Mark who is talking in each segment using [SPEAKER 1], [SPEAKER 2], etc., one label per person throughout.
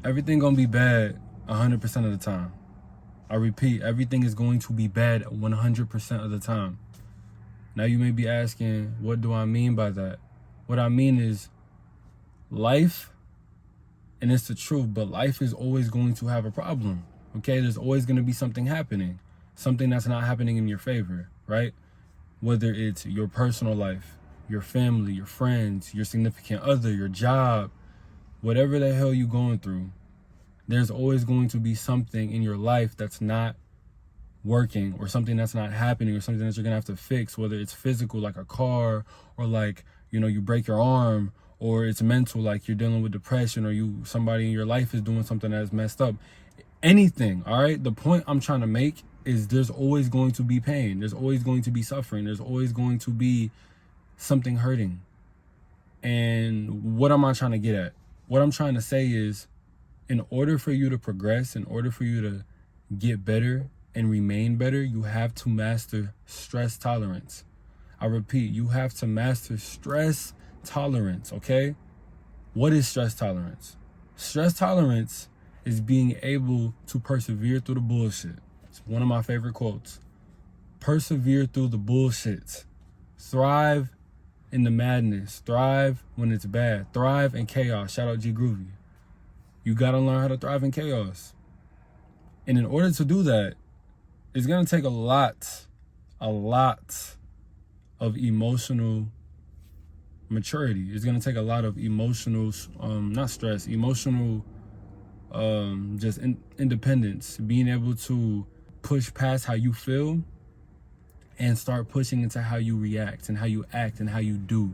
[SPEAKER 1] Everything gonna be bad 100% of the time. I repeat, everything is going to be bad 100% of the time. Now you may be asking, what do I mean by that? What I mean is life, and it's the truth, but life is always going to have a problem, okay? There's always going to be something happening, something that's not happening in your favor, right? Whether it's your personal life, your family, your friends, your significant other, your job, whatever the hell you're going through, there's always going to be something in your life that's not working, or something that's not happening, or something that you're gonna have to fix, whether it's physical like a car, or like, you break your arm, or it's mental like you're dealing with depression, or somebody in your life is doing something that's messed up. Anything, all right? The point I'm trying to make is there's always going to be pain, there's always going to be suffering, there's always going to be something hurting. And what am I trying to get at? What I'm trying to say is, in order for you to progress, in order for you to get better and remain better, you have to master stress tolerance. I repeat, you have to master stress tolerance, okay? What is stress tolerance? Stress tolerance is being able to persevere through the bullshit. It's one of my favorite quotes. Persevere through the bullshit. Thrive in the madness. Thrive when it's bad. Thrive in chaos. Shout out G Groovy. You gotta learn how to thrive in chaos. And in order to do that, it's gonna take a lot of emotional maturity. It's gonna take a lot of emotional, not stress, emotional, just independence, being able to push past how you feel and start pushing into how you react and how you act and how you do.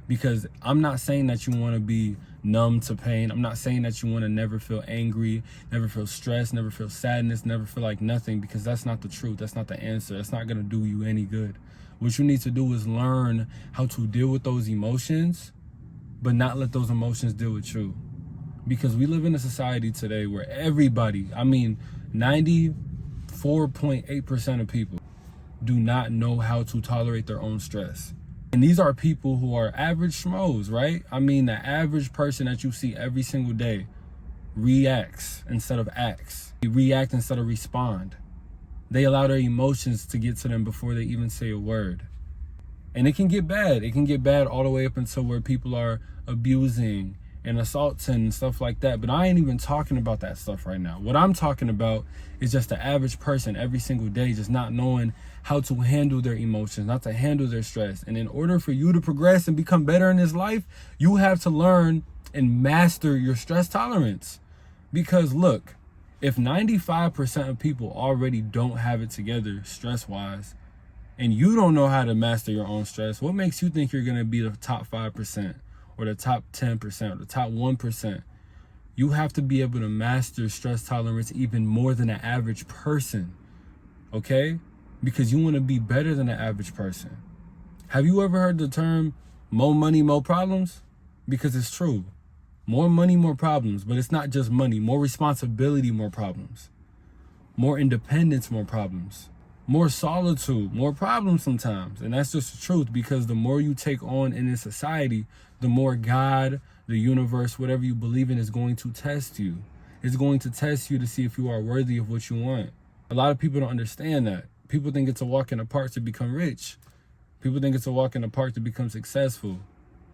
[SPEAKER 1] Because I'm not saying that you want to be numb to pain. I'm not saying that you want to never feel angry, never feel stress, never feel sadness, never feel like nothing, because that's not the truth. That's not the answer. That's not going to do you any good. What you need to do is learn how to deal with those emotions, but not let those emotions deal with you. Because we live in a society today where everybody, 94.8% of people do not know how to tolerate their own stress. And these are people who are average schmoes, right? The average person that you see every single day reacts instead of acts. They react instead of respond. They allow their emotions to get to them before they even say a word. And it can get bad. It can get bad all the way up until where people are abusing and assaulting and stuff like that. But I ain't even talking about that stuff right now. What I'm talking about is just the average person every single day just not knowing how to handle their emotions, not to handle their stress. And in order for you to progress and become better in this life, you have to learn and master your stress tolerance. Because look, if 95% of people already don't have it together stress-wise, and you don't know how to master your own stress, what makes you think you're gonna be the top 5%? Or the top 10%, or the top 1%. You have to be able to master stress tolerance even more than an average person, okay? Because you want to be better than an average person. Have you ever heard the term more money, more problems? Because it's true. More money, more problems, but it's not just money. More responsibility, more problems. More independence, more problems. More solitude, more problems sometimes. And that's just the truth, because the more you take on in this society, the more God, the universe, whatever you believe in, is going to test you. It's going to test you to see if you are worthy of what you want. A lot of people don't understand that. People think it's a walk in the park to become rich. People think it's a walk in the park to become successful,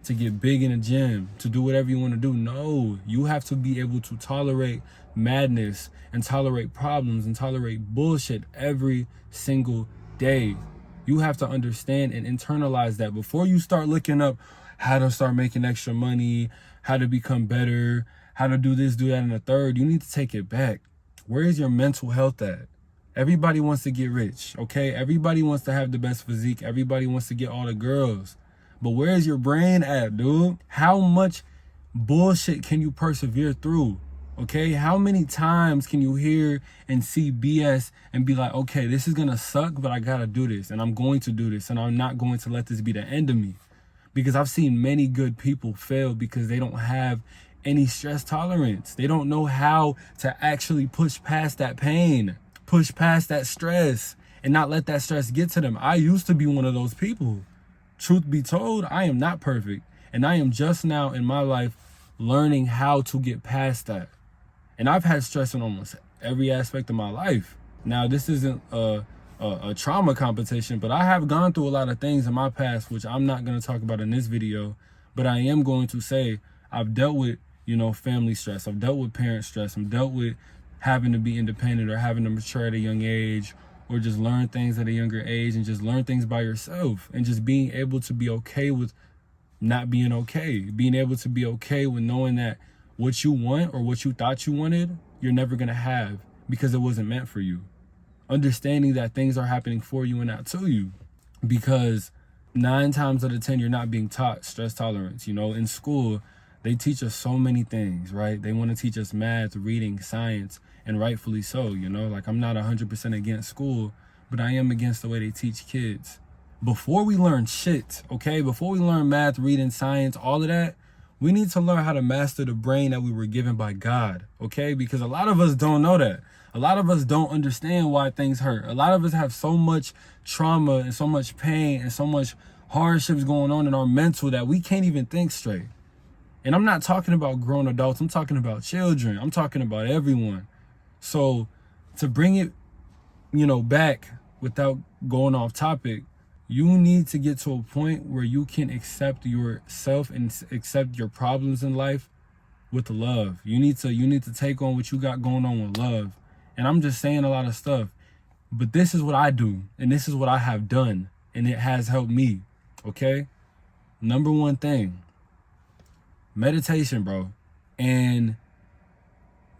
[SPEAKER 1] to get big in a gym, to do whatever you want to do. No, you have to be able to tolerate madness and tolerate problems and tolerate bullshit every single day. You have to understand and internalize that before you start looking up how to start making extra money, how to become better, how to do this, do that, and the third. You need to take it back. Where is your mental health at? Everybody wants to get rich, okay? Everybody wants to have the best physique. Everybody wants to get all the girls. But where is your brain at, dude? How much bullshit can you persevere through? Okay, how many times can you hear and see BS and be like, okay, this is gonna suck, but I gotta do this, and I'm going to do this, and I'm not going to let this be the end of me? Because I've seen many good people fail because they don't have any stress tolerance. They don't know how to actually push past that pain, push past that stress, and not let that stress get to them. I used to be one of those people. Truth be told, I am not perfect, and I am just now in my life learning how to get past that. And I've had stress in almost every aspect of my life. Now, this isn't a trauma competition, but I have gone through a lot of things in my past, which I'm not going to talk about in this video, but I am going to say I've dealt with, family stress. I've dealt with parent stress. I've dealt with having to be independent or having to mature at a young age, or just learn things at a younger age and just learn things by yourself, and just being able to be okay with not being okay, being able to be okay with knowing that what you want or what you thought you wanted, you're never going to have because it wasn't meant for you. Understanding that things are happening for you and not to you, because 9 times out of 10, you're not being taught stress tolerance. In school, they teach us so many things, right? They want to teach us math, reading, science, and rightfully so. Like, I'm not 100% against school, but I am against the way they teach kids. Before we learn shit, okay? Before we learn math, reading, science, all of that, we need to learn how to master the brain that we were given by God, okay? Because a lot of us don't know that. A lot of us don't understand why things hurt. A lot of us have so much trauma and so much pain and so much hardships going on in our mental that we can't even think straight. And I'm not talking about grown adults. I'm talking about children. I'm talking about everyone. So to bring it, back without going off topic, you need to get to a point where you can accept yourself and accept your problems in life with love. You need to take on what you got going on with love. And I'm just saying a lot of stuff, but this is what I do, and this is what I have done, and it has helped me, okay? Number one thing, meditation, bro. And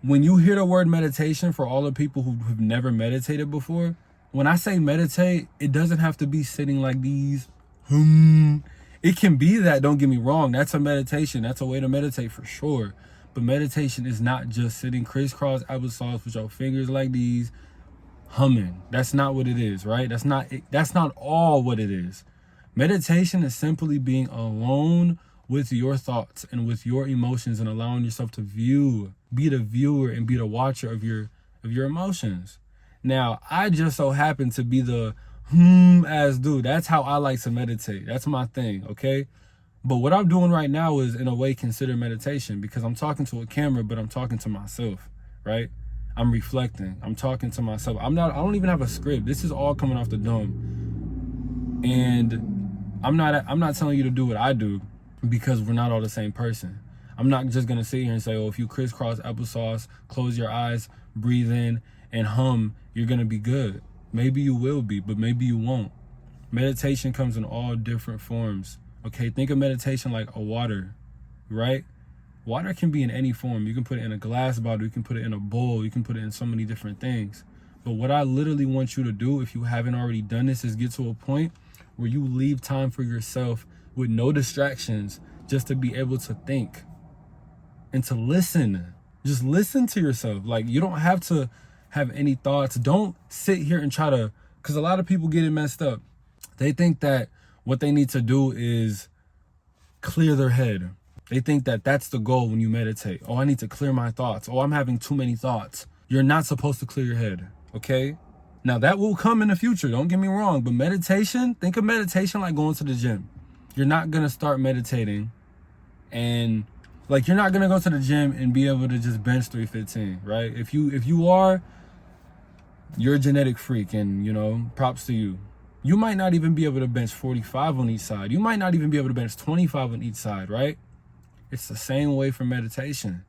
[SPEAKER 1] when you hear the word meditation, for all the people who have never meditated before, when I say meditate, it doesn't have to be sitting like these. It can be that, don't get me wrong. That's a meditation. That's a way to meditate for sure. But meditation is not just sitting crisscross applesauce with your fingers like these, humming. That's not what it is, right? That's not all what it is. Meditation is simply being alone with your thoughts and with your emotions, and allowing yourself to be the viewer and be the watcher of your emotions. Now, I just so happen to be the ass dude. That's how I like to meditate. That's my thing, okay? But what I'm doing right now is, in a way, considered meditation, because I'm talking to a camera, but I'm talking to myself, right? I'm reflecting. I'm talking to myself. I don't even have a script. This is all coming off the dome. And I'm not telling you to do what I do, because we're not all the same person. I'm not just going to sit here and say, oh, if you crisscross applesauce, close your eyes, breathe in, and hum, you're going to be good. Maybe you will be, but maybe you won't. Meditation comes in all different forms. Okay, think of meditation like a water, right? Water can be in any form. You can put it in a glass bottle, you can put it in a bowl, you can put it in so many different things. But what I literally want you to do, if you haven't already done this, is get to a point where you leave time for yourself with no distractions, just to be able to think and to listen. Just listen to yourself. Like, you don't have to have any thoughts. Don't sit here and try to, because a lot of people get it messed up. They think that what they need to do is clear their head. They think that that's the goal when you meditate. Oh, I need to clear my thoughts. Oh, I'm having too many thoughts. You're not supposed to clear your head, okay? Now, that will come in the future, don't get me wrong, but meditation, think of meditation like going to the gym. You're not going to start meditating and, like, you're not going to go to the gym and be able to just bench 315, right? If you are, you're a genetic freak, and, props to you. You might not even be able to bench 45 on each side. You might not even be able to bench 25 on each side, right? It's the same way for meditation.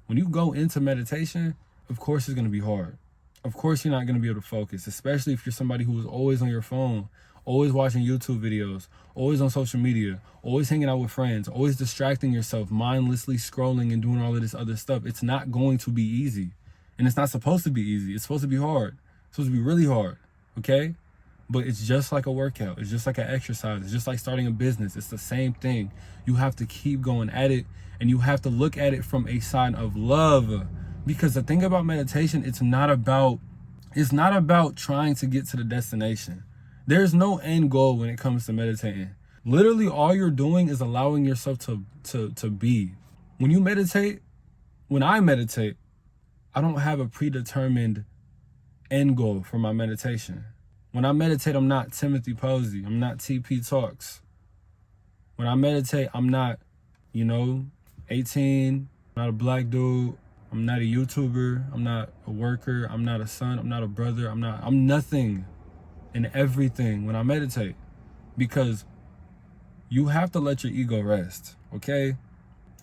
[SPEAKER 1] When you go into meditation, of course it's going to be hard. Of course you're not going to be able to focus, especially if you're somebody who is always on your phone, always watching YouTube videos, always on social media, always hanging out with friends, always distracting yourself, mindlessly scrolling and doing all of this other stuff. It's not going to be easy. And it's not supposed to be easy. It's supposed to be hard. It's supposed to be really hard, okay? But it's just like a workout. It's just like an exercise. It's just like starting a business. It's the same thing. You have to keep going at it, and you have to look at it from a side of love. Because the thing about meditation, it's not about trying to get to the destination. There's no end goal when it comes to meditating. Literally, all you're doing is allowing yourself to be. When you meditate, when I meditate, I don't have a predetermined end goal for my meditation. When I meditate, I'm not Timothy Posey. I'm not TP Talks. When I meditate, I'm not, 18, I'm not a black dude. I'm not a YouTuber. I'm not a worker. I'm not a son. I'm not a brother. I'm nothing and everything when I meditate, because you have to let your ego rest, okay?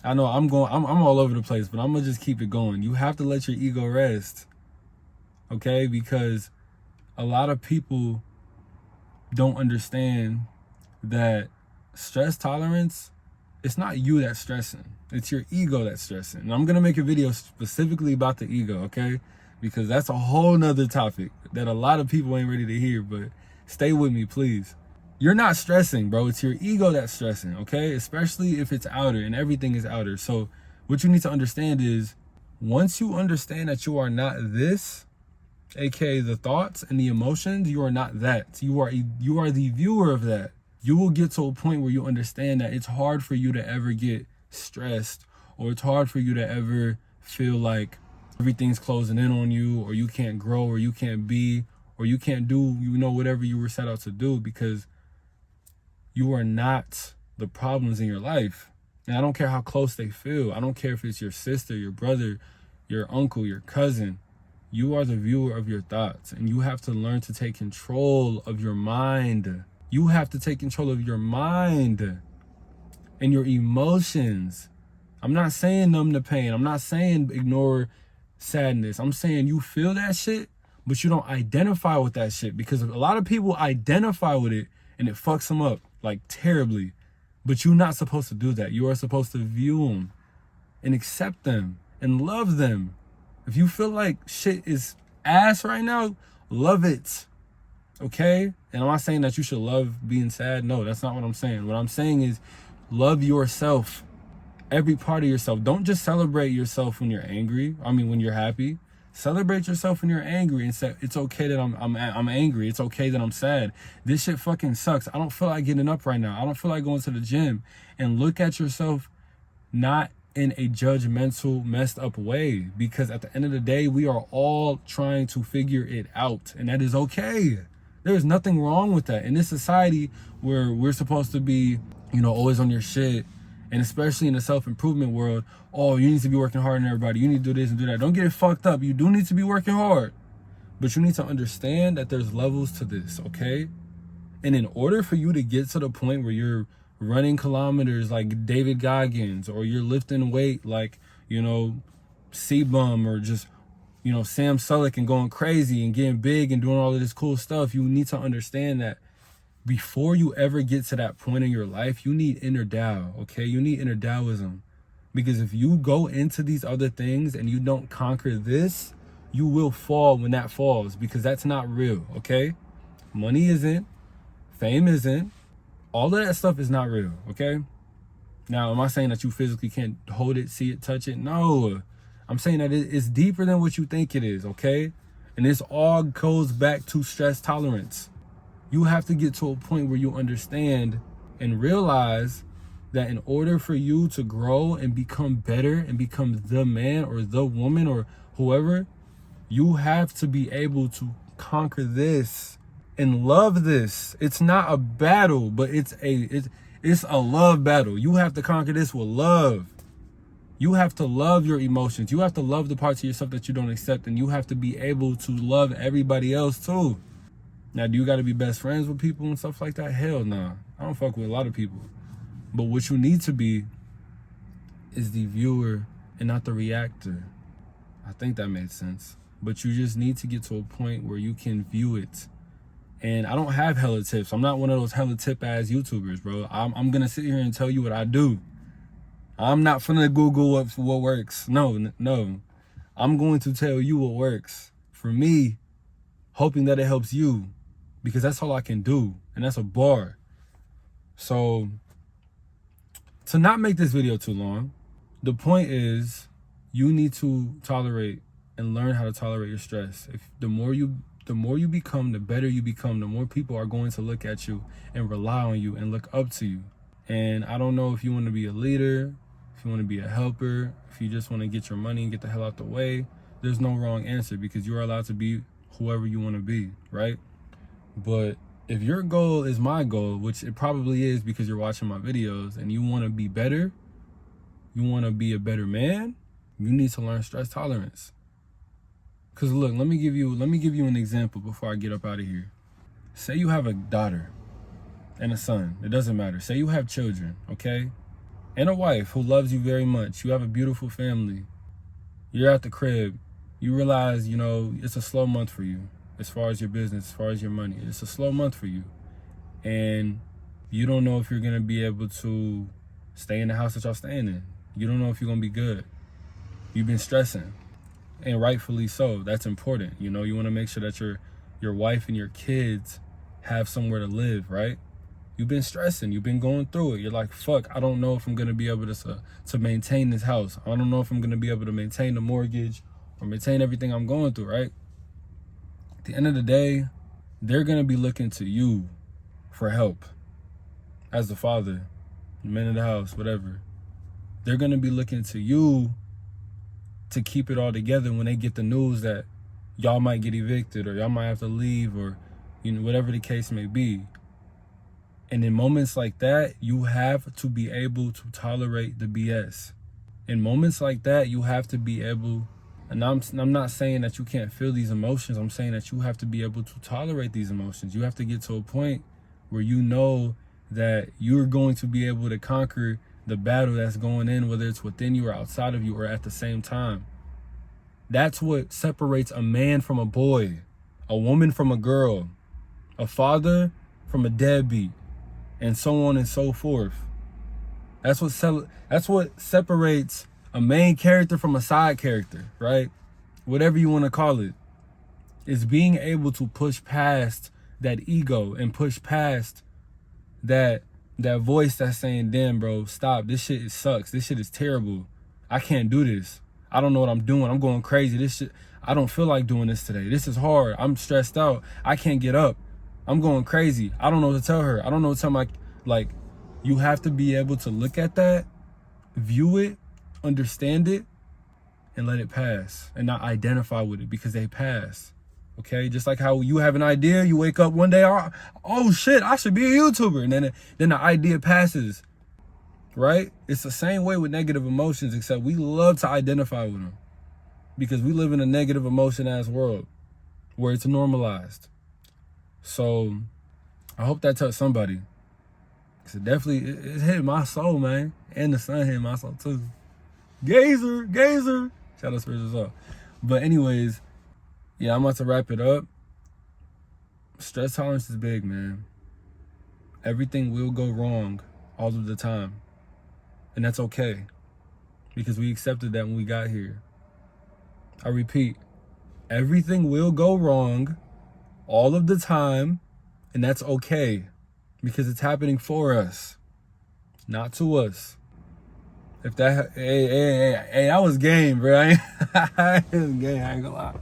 [SPEAKER 1] I know I'm all over the place, but I'm gonna just keep it going. You have to let your ego rest, okay? Because a lot of people don't understand that stress tolerance, it's not you that's stressing. It's your ego that's stressing. And I'm gonna make a video specifically about the ego, okay? Because that's a whole nother topic that a lot of people ain't ready to hear, but stay with me, please. You're not stressing, bro. It's your ego that's stressing, okay? Especially if it's outer and everything is outer. So what you need to understand is, once you understand that you are not this, aka the thoughts and the emotions, you are not that. You are the viewer of that. You will get to a point where you understand that it's hard for you to ever get stressed, or it's hard for you to ever feel like everything's closing in on you, or you can't grow, or you can't be, or you can't do, whatever you were set out to do, because you are not the problems in your life. And I don't care how close they feel. I don't care if it's your sister, your brother, your uncle, your cousin. You are the viewer of your thoughts, and you have to learn to take control of your mind. You have to take control of your mind and your emotions. I'm not saying numb the pain. I'm not saying ignore sadness. I'm saying you feel that shit, but you don't identify with that shit, because a lot of people identify with it and it fucks them up like terribly. But you're not supposed to do that. You are supposed to view them and accept them and love them. If you feel like shit is ass right now, love it, okay? And I'm not saying that you should love being sad. No, that's not what I'm saying. What I'm saying is love yourself, every part of yourself. Don't just celebrate yourself when you're angry. When you're happy. Celebrate yourself when you're angry and say, it's okay that I'm angry. It's okay that I'm sad. This shit fucking sucks. I don't feel like getting up right now. I don't feel like going to the gym. And look at yourself not in a judgmental, messed up way, because at the end of the day, we are all trying to figure it out, and that is okay. There's nothing wrong with that. In this society where we're supposed to be, always on your shit, and especially in the self-improvement world, oh, you need to be working hard on everybody. You need to do this and do that. Don't get it fucked up. You do need to be working hard, but you need to understand that there's levels to this, okay? And in order for you to get to the point where you're running kilometers like David Goggins, or you're lifting weight like, C-Bum, or just, Sam Sulek, and going crazy and getting big and doing all of this cool stuff, you need to understand that before you ever get to that point in your life, you need inner Tao, okay? You need inner Taoism. Because if you go into these other things and you don't conquer this, you will fall when that falls, because that's not real, okay? Money isn't, fame isn't, all of that stuff is not real, okay? Now, am I saying that you physically can't hold it, see it, touch it? No. I'm saying that it's deeper than what you think it is, okay? And this all goes back to stress tolerance. You have to get to a point where you understand and realize that in order for you to grow and become better and become the man or the woman or whoever, you have to be able to conquer this and love this. It's not a battle, but it's a love battle. You have to conquer this with love. You have to love your emotions. You have to love the parts of yourself that you don't accept, and you have to be able to love everybody else too. Now, do you got to be best friends with people and stuff like that? Hell nah. I don't fuck with a lot of people. But what you need to be is the viewer and not the reactor. I think that made sense. But you just need to get to a point where you can view it. And I don't have hella tips. I'm not one of those hella tip ass YouTubers, bro. I'm gonna sit here and tell you what I do. I'm not finna Google what works. No. I'm going to tell you what works for me, hoping that it helps you, because that's all I can do, and that's a bar. So, to not make this video too long, the point is you need to tolerate and learn how to tolerate your stress. If the more you become, the better you become, the more people are going to look at you and rely on you and look up to you. And I don't know if you want to be a leader, if you want to be a helper, if you just want to get your money and get the hell out the way. There's no wrong answer, because you're allowed to be whoever you want to be, right? But if your goal is my goal, which it probably is because you're watching my videos, and you want to be better, you want to be a better man, You need to learn stress tolerance. Cause look, let me give you an example before I get up out of here. Say you have a daughter and a son. It doesn't matter. Say you have children, okay? And a wife who loves you very much. You have a beautiful family. You're at the crib. You realize, it's a slow month for you as far as your business, as far as your money. It's a slow month for you. And you don't know if you're going to be able to stay in the house that y'all staying in. You don't know if you're going to be good. You've been stressing. And rightfully so. That's important. You want to make sure that your wife and your kids have somewhere to live, right? You've been stressing. You've been going through it. You're like, fuck, I don't know if I'm going to be able to maintain this house. I don't know if I'm going to be able to maintain the mortgage or maintain everything I'm going through, right? At the end of the day, they're going to be looking to you for help. As the father, the man of the house, whatever. They're going to be looking to you to keep it all together when they get the news that y'all might get evicted or y'all might have to leave or, whatever the case may be. And in moments like that, you have to be able to tolerate the BS. In moments like that, you have to be able, and I'm not saying that you can't feel these emotions. I'm saying that you have to be able to tolerate these emotions. You have to get to a point where you know that you're going to be able to conquer the battle that's going in, whether it's within you or outside of you or at the same time. That's what separates a man from a boy, a woman from a girl, a father from a deadbeat, and so on and so forth. That's what separates a main character from a side character, right? Whatever you want to call it, is being able to push past that ego and push past that voice that's saying, damn, bro, stop. This shit sucks. This shit is terrible. I can't do this. I don't know what I'm doing. I'm going crazy. This shit, I don't feel like doing this today. This is hard. I'm stressed out. I can't get up. I'm going crazy. I don't know what to tell her. I don't know what to tell you have to be able to look at that, view it, understand it, and let it pass and not identify with it because they pass. Okay, just like how you have an idea, you wake up one day, oh shit, I should be a YouTuber, and then the idea passes, right? It's the same way with negative emotions, except we love to identify with them because we live in a negative emotion ass world where it's normalized. So I hope that touched somebody, because it hit my soul, man, and the sun hit my soul too. Gazer, shout out Spiritual Soul. But anyways, yeah, I'm about to wrap it up. Stress tolerance is big, man. Everything will go wrong all of the time. And that's okay, because we accepted that when we got here. I repeat, everything will go wrong all of the time, and that's okay, because it's happening for us, not to us. If that, hey, that was game, bro. It was game, I ain't gonna lie.